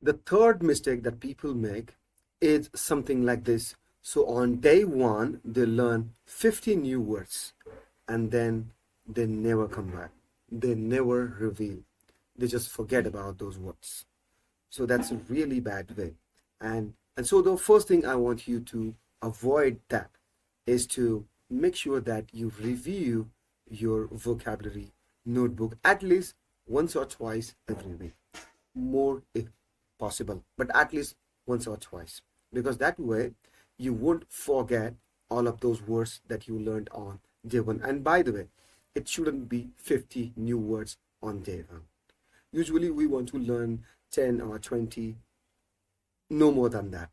The third mistake that people make is something like this. So on day one, they learn 50 new words and then they never come back. They never reveal. They just forget about those words. So that's a really bad way. And so the first thing I want you to avoid that is to make sure that you review your vocabulary notebook at least once or twice every week, more if possible, but at least once or twice, because that way you won't forget all of those words that you learned on day one. And by the way, it shouldn't be 50 new words on day one. Usually we want to learn 10 or 20, no more than that.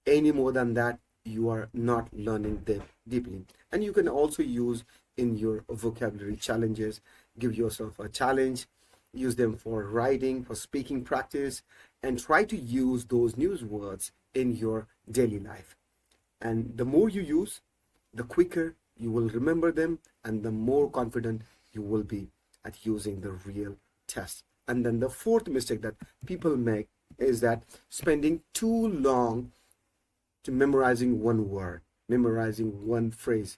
Any more than that, you are not learning them deeply. And you can also use in your vocabulary challenges. Give yourself a challenge, use them for writing, for speaking practice, and try to use those new words in your daily life. And the more you use, the quicker you will remember them, and the more confident you will be at using the real test. And then the fourth mistake that people make is that spending too long to memorizing one word, memorizing one phrase.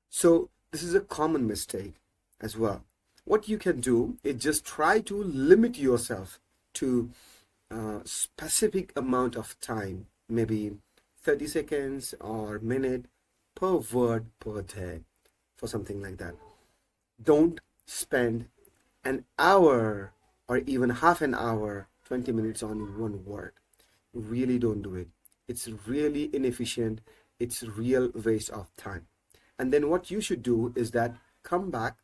So this is a common mistake as well. What you can do is just try to limit yourself to a specific amount of time, maybe 30 seconds or minute per word per day, for something like that. Don't spend an hour or even half an hour, 20 minutes on one word. Really don't do it. It's really inefficient. It's real waste of time. And then what you should do is that come back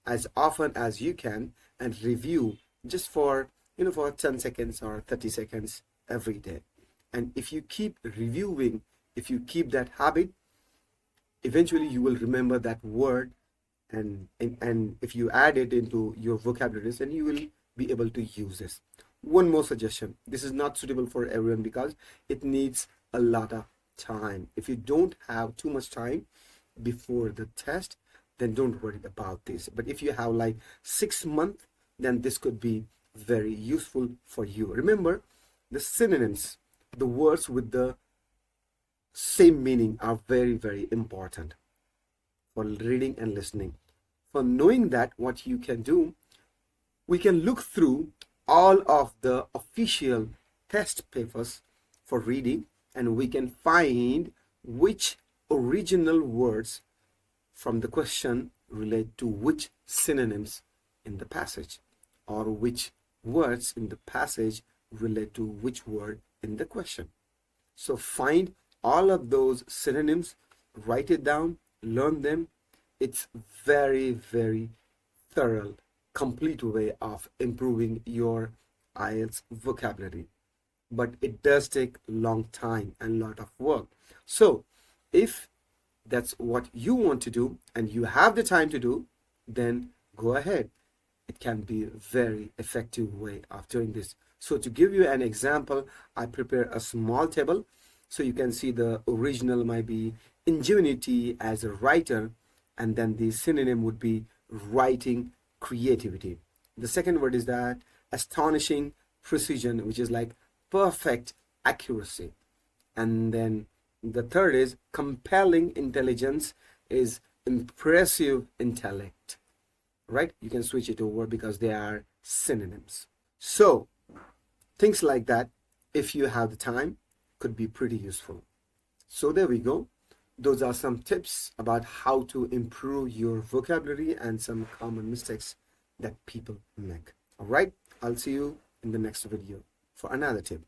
as often as you can and review just for, for 10 seconds or 30 seconds every day. And if you keep reviewing, if you keep that habit, eventually you will remember that word, and if you add it into your vocabulary, then you will be able to use this. One more suggestion: this is not suitable for everyone because it needs a lot of time. If you don't have too much time before the test, then don't worry about this. But if you have like 6 months, then this could be very useful for you. Remember, the synonyms, the words with the same meaning, are very, very important for reading and listening. For knowing that, what you can do, we can look through all of the official test papers for reading, and we can find which original words from the question relate to which synonyms in the passage, or which words in the passage relate to which word in the question. So find all of those synonyms, write it down, learn them. It's very, very thorough, complete way of improving your IELTS vocabulary. But it does take long time and lot of work. So if that's what you want to do and you have the time to do, then go ahead. It can be a very effective way of doing this. So to give you an example, I prepare a small table so you can see the original might be ingenuity as a writer, and then the synonym would be writing creativity. The second word is that astonishing precision, which is like perfect accuracy. And then the third is compelling intelligence, is impressive intellect. Right? You can switch it over because they are synonyms. So things like that, if you have the time, could be pretty useful. So there we go. Those are some tips about how to improve your vocabulary and some common mistakes that people make. All right, I'll see you in the next video for another tip.